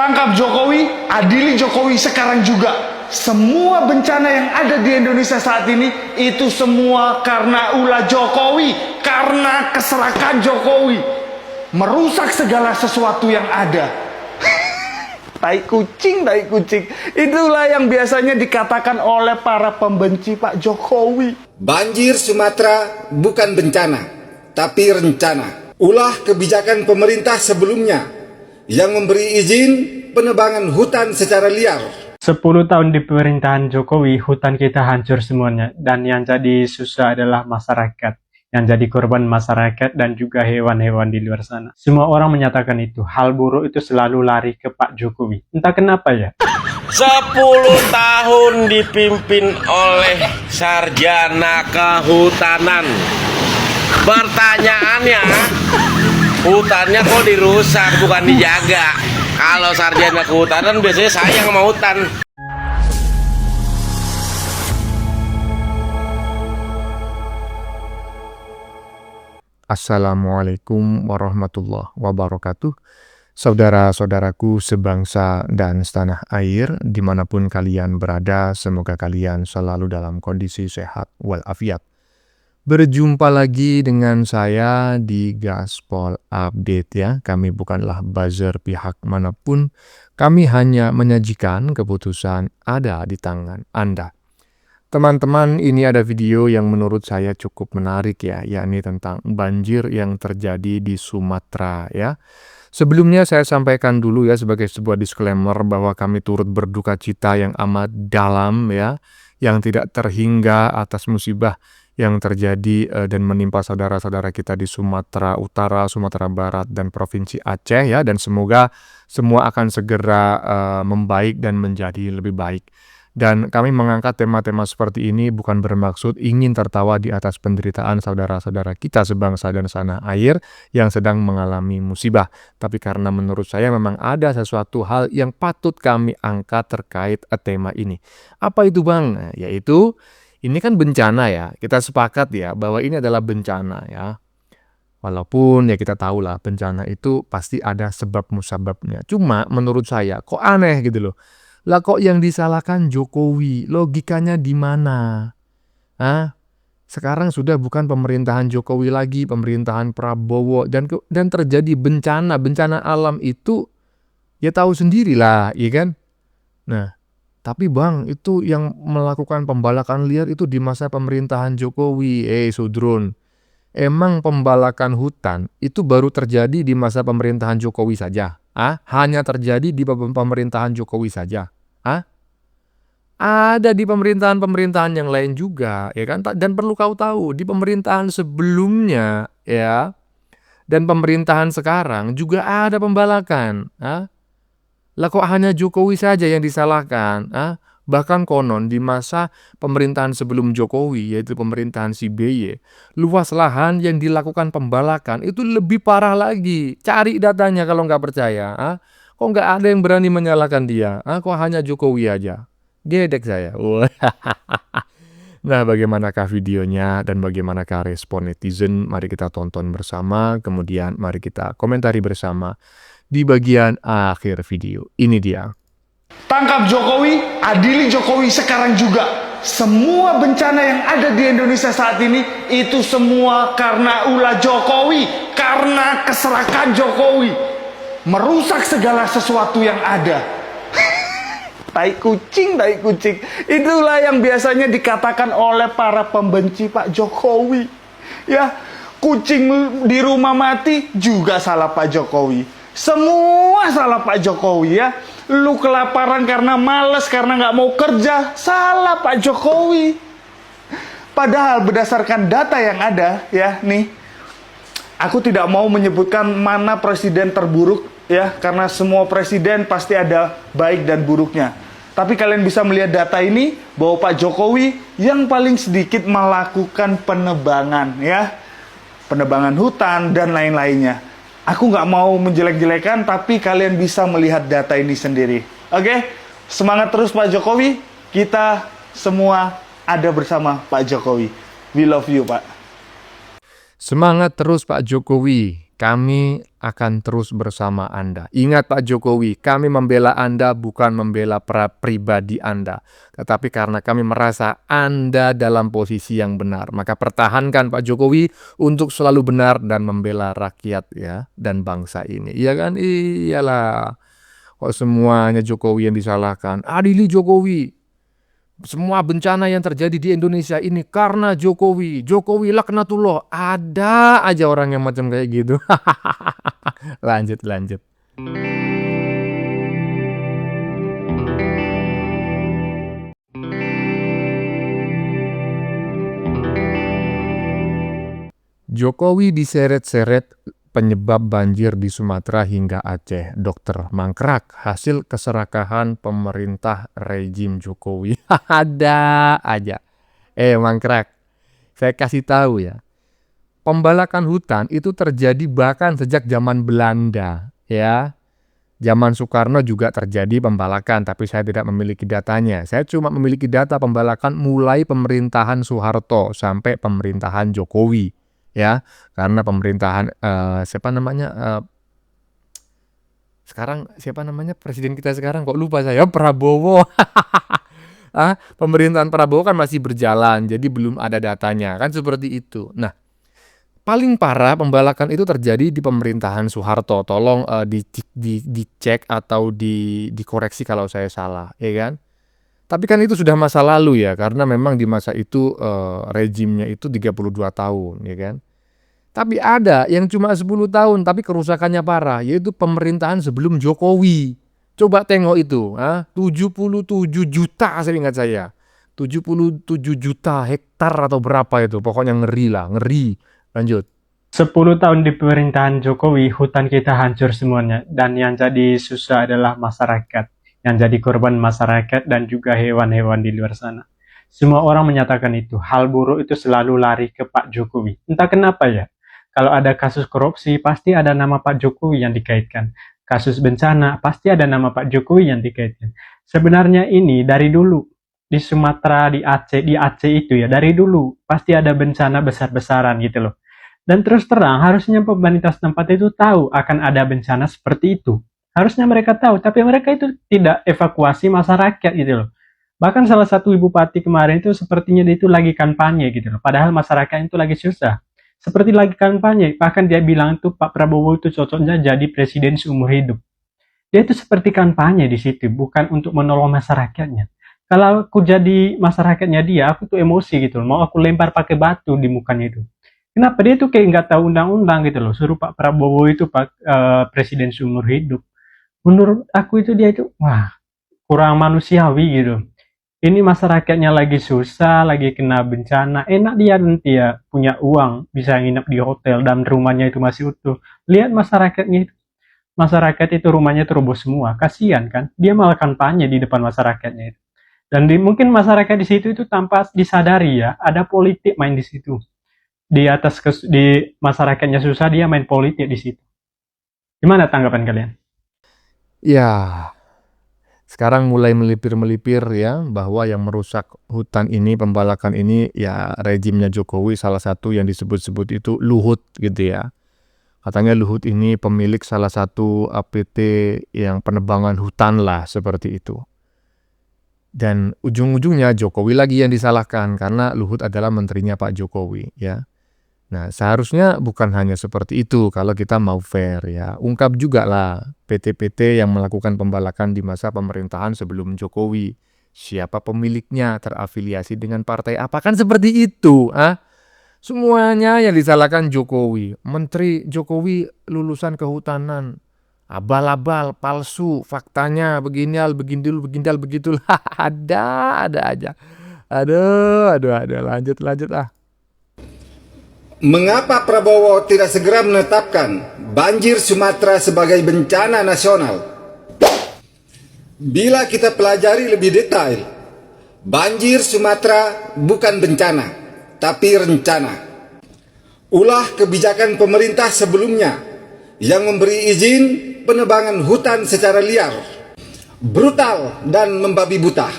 Tangkap Jokowi, adili Jokowi sekarang juga. Semua bencana yang ada di Indonesia saat ini itu semua karena ulah Jokowi, karena keserakan Jokowi, merusak segala sesuatu yang ada. Tai kucing, tai kucing. Itulah yang biasanya dikatakan oleh para pembenci Pak Jokowi. Banjir Sumatera bukan bencana, tapi rencana. Ulah kebijakan pemerintah sebelumnya yang memberi izin penebangan hutan secara liar. 10 tahun di pemerintahan Jokowi, hutan kita hancur semuanya. Dan yang jadi susah adalah masyarakat. Yang jadi korban masyarakat dan juga hewan-hewan di luar sana. Semua orang menyatakan itu. Hal buruk itu selalu lari ke Pak Jokowi. Entah kenapa ya. 10 tahun dipimpin oleh sarjana kehutanan. Pertanyaannya, hutannya kok dirusak bukan dijaga? Kalau sarjana kehutanan biasanya sayang sama hutan. Assalamualaikum warahmatullahi wabarakatuh. Saudara-saudaraku sebangsa dan setanah air, dimanapun kalian berada, semoga kalian selalu dalam kondisi sehat walafiat. Berjumpa lagi dengan saya di Gaspol Update ya. Kami bukanlah buzzer pihak manapun. Kami hanya menyajikan keputusan ada di tangan Anda. Teman-teman, ini ada video yang menurut saya cukup menarik ya, yakni tentang banjir yang terjadi di Sumatera ya. Sebelumnya saya sampaikan dulu ya sebagai sebuah disclaimer bahwa kami turut berduka cita yang amat dalam ya, yang tidak terhingga atas musibah yang terjadi dan menimpa saudara-saudara kita di Sumatera Utara, Sumatera Barat, dan Provinsi Aceh ya, dan semoga semua akan segera membaik dan menjadi lebih baik. Dan kami mengangkat tema-tema seperti ini bukan bermaksud ingin tertawa di atas penderitaan saudara-saudara kita sebangsa dan setanah air yang sedang mengalami musibah. Tapi karena menurut saya memang ada sesuatu hal yang patut kami angkat terkait tema ini. Apa itu Bang? Nah, yaitu ini kan bencana ya, kita sepakat ya bahwa ini adalah bencana ya. Walaupun ya kita tahu lah bencana itu pasti ada sebab musababnya. Cuma menurut saya kok aneh gitu loh. Lah kok yang disalahkan Jokowi? Logikanya di mana? Sekarang sudah bukan pemerintahan Jokowi lagi, pemerintahan Prabowo dan terjadi bencana alam itu ya tahu sendirilah, iya kan? Nah, tapi Bang, itu yang melakukan pembalakan liar itu di masa pemerintahan Jokowi. Sudrun, emang pembalakan hutan itu baru terjadi di masa pemerintahan Jokowi saja? Hanya terjadi di pemerintahan Jokowi saja? Ada di pemerintahan-pemerintahan yang lain juga, ya kan? Dan perlu kau tahu, di pemerintahan sebelumnya, ya, dan pemerintahan sekarang juga ada pembalakan. Lah kok hanya Jokowi saja yang disalahkan? Bahkan konon di masa pemerintahan sebelum Jokowi, yaitu pemerintahan SBY, luas lahan yang dilakukan pembalakan itu lebih parah lagi. Cari datanya kalau nggak percaya. Kok nggak ada yang berani menyalahkan dia? Kok hanya Jokowi aja? Gedek saya. Nah, bagaimanakah videonya dan bagaimanakah respon netizen? Mari kita tonton bersama, kemudian mari kita komentari bersama di bagian akhir video. Ini dia. Tangkap Jokowi, adili Jokowi sekarang juga. Semua bencana yang ada di Indonesia saat ini itu semua karena ulah Jokowi, karena keserakan Jokowi, merusak segala sesuatu yang ada. Tai kucing, tai kucing. Itulah yang biasanya dikatakan oleh para pembenci Pak Jokowi. Ya, kucing di rumah mati juga salah Pak Jokowi. Semua salah Pak Jokowi ya. Lu kelaparan karena males, karena nggak mau kerja, salah Pak Jokowi. Padahal berdasarkan data yang ada ya nih, aku tidak mau menyebutkan mana presiden terburuk ya, karena semua presiden pasti ada baik dan buruknya. Tapi kalian bisa melihat data ini bahwa Pak Jokowi yang paling sedikit melakukan penebangan ya, penebangan hutan dan lain-lainnya. Aku nggak mau menjelek-jelekan, tapi kalian bisa melihat data ini sendiri. Oke? Semangat terus Pak Jokowi. Kita semua ada bersama Pak Jokowi. We love you, Pak. Semangat terus Pak Jokowi. Kami akan terus bersama Anda. Ingat Pak Jokowi, kami membela Anda bukan membela pribadi Anda. Tetapi karena kami merasa Anda dalam posisi yang benar. Maka pertahankan Pak Jokowi untuk selalu benar dan membela rakyat ya dan bangsa ini. Iya kan? Iyalah. Kok semuanya Jokowi yang disalahkan? Adili Jokowi. Semua bencana yang terjadi di Indonesia ini karena Jokowi. Jokowi laknatullah. Ada aja orang yang macam kayak gitu. Lanjut. Jokowi diseret-seret penyebab banjir di Sumatera hingga Aceh. Dokter mangkrak hasil keserakahan pemerintah rejim Jokowi. Ada aja. Mangkrak. Saya kasih tahu ya. Pembalakan hutan itu terjadi bahkan sejak zaman Belanda, ya. Zaman Soekarno juga terjadi pembalakan, tapi saya tidak memiliki datanya. Saya cuma memiliki data pembalakan mulai pemerintahan Soeharto sampai pemerintahan Jokowi. Ya, karena pemerintahan presiden kita sekarang kok lupa saya, Prabowo. Pemerintahan Prabowo kan masih berjalan, jadi belum ada datanya, kan seperti itu. Nah, paling parah pembalakan itu terjadi di pemerintahan Soeharto. Tolong dicek atau dikoreksi kalau saya salah, ya kan? Tapi kan itu sudah masa lalu ya, karena memang di masa itu rejimnya itu 32 tahun, ya kan. Tapi ada yang cuma 10 tahun, tapi kerusakannya parah, yaitu pemerintahan sebelum Jokowi. Coba tengok itu, 77 juta saya ingat saya. 77 juta hektar atau berapa itu, pokoknya ngeri lah, ngeri. Lanjut. 10 tahun di pemerintahan Jokowi, hutan kita hancur semuanya. Dan yang jadi susah adalah masyarakat. Yang jadi korban masyarakat dan juga hewan-hewan di luar sana. Semua orang menyatakan itu. Hal buruk itu selalu lari ke Pak Jokowi. Entah kenapa ya. Kalau ada kasus korupsi, pasti ada nama Pak Jokowi yang dikaitkan. Kasus bencana, pasti ada nama Pak Jokowi yang dikaitkan. Sebenarnya ini dari dulu. Di Sumatera, di Aceh itu ya. Dari dulu, pasti ada bencana besar-besaran gitu loh. Dan terus terang, harusnya pemerintah setempat itu tahu akan ada bencana seperti itu. Harusnya mereka tahu, tapi mereka itu tidak evakuasi masyarakat gitu loh. Bahkan salah satu bupati kemarin itu sepertinya dia itu lagi kampanye gitu loh. Padahal masyarakat itu lagi susah. Seperti lagi kampanye, bahkan dia bilang tuh Pak Prabowo itu cocoknya jadi presiden seumur hidup. Dia itu seperti kampanye di situ, bukan untuk menolong masyarakatnya. Kalau aku jadi masyarakatnya dia, aku tuh emosi gitu loh. Mau aku lempar pakai batu di mukanya itu. Kenapa dia tuh kayak nggak tahu undang-undang gitu loh. Suruh Pak Prabowo itu presiden seumur hidup. Menurut aku itu dia itu kurang manusiawi gitu. Ini masyarakatnya lagi susah, lagi kena bencana. Enak dia nanti ya punya uang, bisa nginep di hotel dan rumahnya itu masih utuh. Lihat masyarakatnya itu. Masyarakat itu rumahnya itu roboh semua. Kasihan kan? Dia malah kampanye di depan masyarakatnya itu. Dan mungkin masyarakat di situ itu tanpa disadari ya, ada politik main di situ. Di masyarakatnya susah, dia main politik di situ. Gimana tanggapan kalian? Ya, sekarang mulai melipir-melipir ya bahwa yang merusak hutan ini, pembalakan ini ya rejimnya Jokowi, salah satu yang disebut-sebut itu Luhut gitu ya. Katanya Luhut ini pemilik salah satu APT yang penebangan hutan lah seperti itu. Dan ujung-ujungnya Jokowi lagi yang disalahkan karena Luhut adalah menterinya Pak Jokowi ya. Nah, seharusnya bukan hanya seperti itu kalau kita mau fair ya. Ungkap juga lah PT-PT yang melakukan pembalakan di masa pemerintahan sebelum Jokowi. Siapa pemiliknya, terafiliasi dengan partai apa, kan seperti itu. Semuanya yang disalahkan Jokowi. Menteri Jokowi lulusan kehutanan. Abal-abal, palsu, faktanya beginial, begindul, begindal, begitu. Ada aja. Aduh, lanjut ah. Mengapa Prabowo tidak segera menetapkan banjir Sumatera sebagai bencana nasional? Bila kita pelajari lebih detail, banjir Sumatera bukan bencana, tapi rencana. Ulah kebijakan pemerintah sebelumnya yang memberi izin penebangan hutan secara liar, brutal dan membabi buta.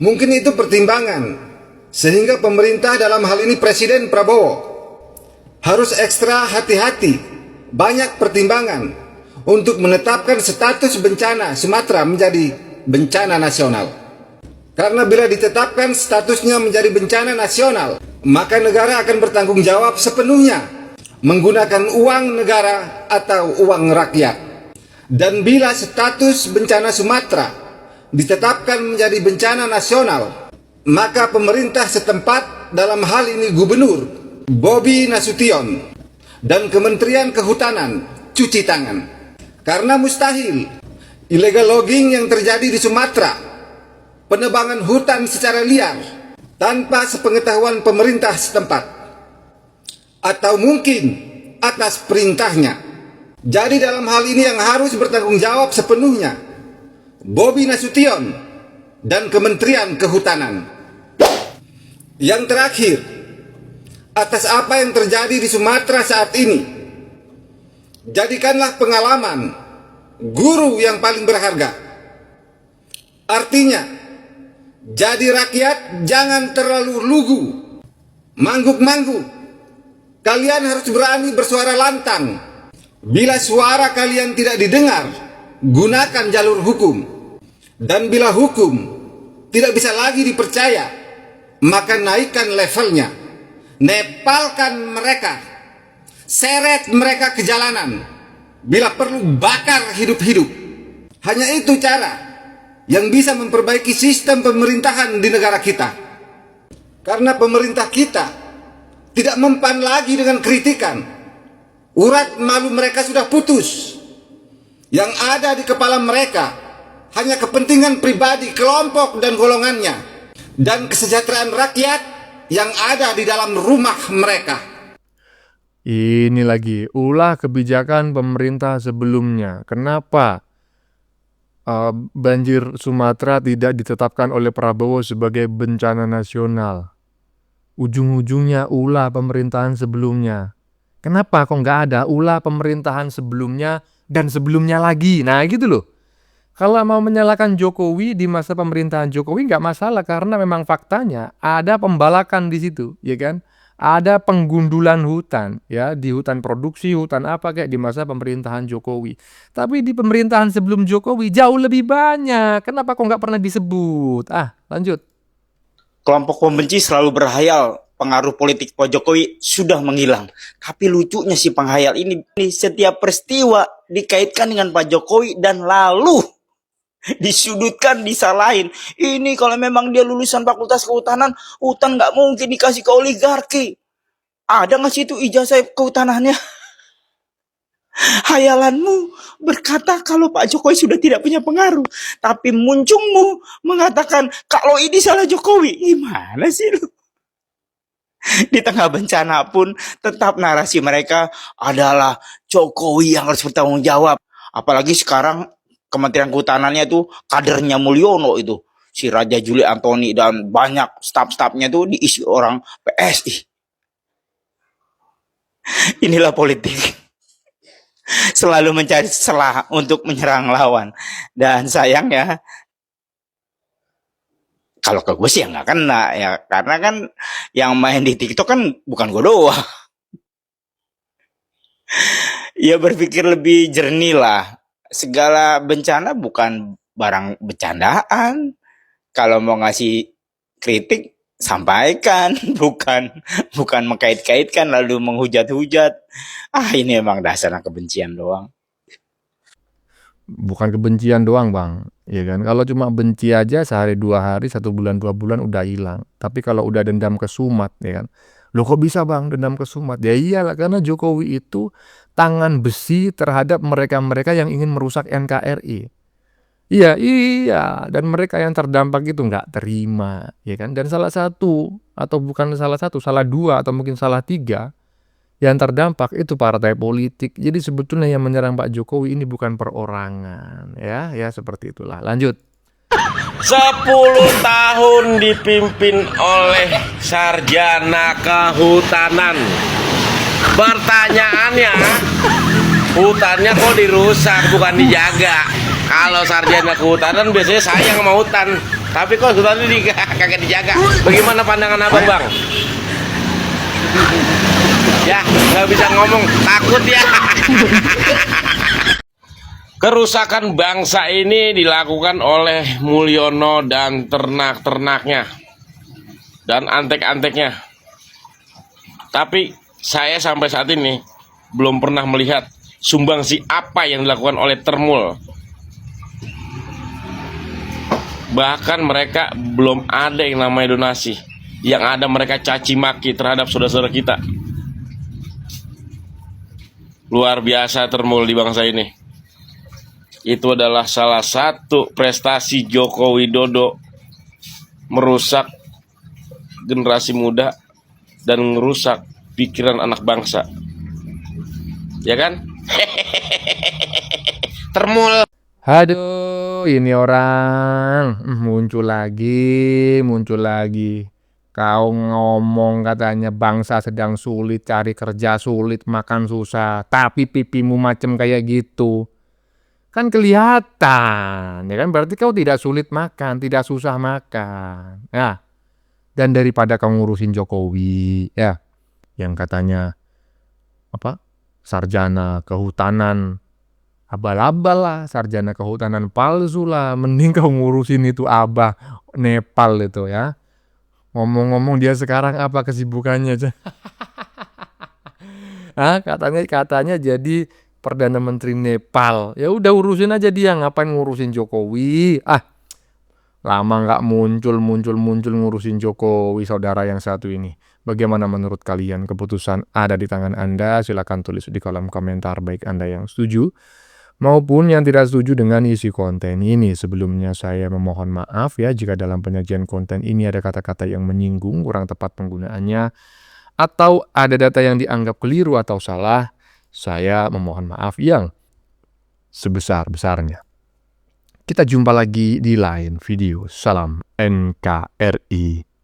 Mungkin itu pertimbangan sehingga pemerintah dalam hal ini Presiden Prabowo harus ekstra hati-hati banyak pertimbangan untuk menetapkan status bencana Sumatera menjadi bencana nasional. Karena bila ditetapkan statusnya menjadi bencana nasional, maka negara akan bertanggung jawab sepenuhnya menggunakan uang negara atau uang rakyat. Dan bila status bencana Sumatera ditetapkan menjadi bencana nasional, maka pemerintah setempat, dalam hal ini Gubernur Bobi Nasution dan Kementerian Kehutanan, cuci tangan. Karena mustahil illegal logging yang terjadi di Sumatera, penebangan hutan secara liar tanpa sepengetahuan pemerintah setempat, atau mungkin atas perintahnya. Jadi dalam hal ini yang harus bertanggung jawab sepenuhnya Bobi Nasution dan Kementerian Kehutanan. Yang terakhir, atas apa yang terjadi di Sumatera saat ini, jadikanlah pengalaman guru yang paling berharga. Artinya, jadi rakyat jangan terlalu lugu, mangguk-mangguk. Kalian harus berani bersuara lantang. Bila suara kalian tidak didengar, gunakan jalur hukum. Dan bila hukum tidak bisa lagi dipercaya, maka naikkan levelnya. Nepalkan mereka, seret mereka ke jalanan. Bila perlu bakar hidup-hidup. Hanya itu cara yang bisa memperbaiki sistem pemerintahan di negara kita. Karena pemerintah kita tidak mempan lagi dengan kritikan. Urat malu mereka sudah putus. Yang ada di kepala mereka hanya kepentingan pribadi, kelompok dan golongannya, dan kesejahteraan rakyat yang ada di dalam rumah mereka. Ini lagi ulah kebijakan pemerintah sebelumnya. Kenapa banjir Sumatera tidak ditetapkan oleh Prabowo sebagai bencana nasional? Ujung-ujungnya ulah pemerintahan sebelumnya. Kenapa kok nggak ada ulah pemerintahan sebelumnya dan sebelumnya lagi? Nah gitu loh. Kalau mau menyalahkan Jokowi di masa pemerintahan Jokowi nggak masalah, karena memang faktanya ada pembalakan di situ, ya kan? Ada penggundulan hutan, ya, di hutan produksi, hutan apa kayak di masa pemerintahan Jokowi. Tapi di pemerintahan sebelum Jokowi jauh lebih banyak. Kenapa kok nggak pernah disebut? Lanjut. Kelompok pembenci selalu berhayal pengaruh politik Pak Jokowi sudah menghilang. Tapi lucunya si penghayal ini setiap peristiwa dikaitkan dengan Pak Jokowi dan lalu disudutkan, disalahin. Ini kalau memang dia lulusan Fakultas Kehutanan, hutan nggak mungkin dikasih ke oligarki. Ada nggak sih itu ijazah kehutanannya? Hayalanmu berkata kalau Pak Jokowi sudah tidak punya pengaruh, tapi muncungmu mengatakan kalau ini salah Jokowi. Gimana sih lu? Di tengah bencana pun tetap narasi mereka adalah Jokowi yang harus bertanggung jawab. Apalagi sekarang Kementerian Kehutanannya itu kadernya Mulyono itu, si Raja Juli Antoni dan banyak staf-stafnya itu diisi orang PSI. Inilah politik. Selalu mencari celah untuk menyerang lawan. Dan sayangnya kalau ke gue sih ya nggak kena ya, karena kan yang main di TikTok kan bukan gue doang. Ya berpikir lebih jernih lah. Segala bencana bukan barang bercandaan. Kalau mau ngasih kritik sampaikan, bukan mengkait-kaitkan lalu menghujat-hujat. Ini emang dasar kebencian doang. Bukan kebencian doang bang, ya kan? Kalau cuma benci aja sehari 2 hari, 1 bulan 2 bulan udah hilang. Tapi kalau udah dendam kesumat, ya kan? Loh kok bisa bang dendam kesumat? Ya iyalah, karena Jokowi itu tangan besi terhadap mereka-mereka yang ingin merusak NKRI. Iya, dan mereka yang terdampak itu nggak terima, ya kan? Dan salah satu, atau bukan salah satu, salah 2 atau mungkin salah 3 yang terdampak itu partai politik. Jadi sebetulnya yang menyerang Pak Jokowi ini bukan perorangan, ya seperti itulah. Lanjut. 10 tahun dipimpin oleh sarjana kehutanan. Pertanyaannya, hutannya kok dirusak bukan dijaga? Kalau sarjana kehutanan biasanya sayang sama hutan, tapi kok hutannya kagak dijaga. Bagaimana pandangan abang bang? Ya, nggak bisa ngomong, takut ya. Kerusakan bangsa ini dilakukan oleh Mulyono dan ternak-ternaknya dan antek-anteknya. Tapi saya sampai saat ini belum pernah melihat sumbangsi apa yang dilakukan oleh Termul. Bahkan mereka belum ada yang namanya donasi. Yang ada mereka caci maki terhadap saudara-saudara kita. Luar biasa Termul di bangsa ini. Itu adalah salah satu prestasi Joko Widodo merusak generasi muda dan merusak pikiran anak bangsa. Ya kan? Termul. Aduh, ini orang muncul lagi. Kau ngomong katanya bangsa sedang sulit, cari kerja sulit, makan susah, tapi pipimu macam kayak gitu. Kan kelihatan, ya kan? Berarti kau tidak sulit makan, tidak susah makan. Ya. Dan daripada kau ngurusin Jokowi, ya, yang katanya apa? Sarjana kehutanan abal-abal lah, sarjana kehutanan palsu lah. Mending kau ngurusin itu Abah Nepal itu ya. Ngomong-ngomong dia sekarang apa kesibukannya? Katanya jadi Perdana Menteri Nepal. Ya udah urusin aja dia, ngapain ngurusin Jokowi? Lama nggak muncul ngurusin Jokowi, saudara yang satu ini. Bagaimana menurut kalian? Keputusan ada di tangan Anda. Silakan tulis di kolom komentar baik Anda yang setuju maupun yang tidak setuju dengan isi konten ini. Sebelumnya saya memohon maaf ya jika dalam penyajian konten ini ada kata-kata yang menyinggung, kurang tepat penggunaannya, atau ada data yang dianggap keliru atau salah. Saya memohon maaf yang sebesar-besarnya. Kita jumpa lagi di lain video. Salam NKRI.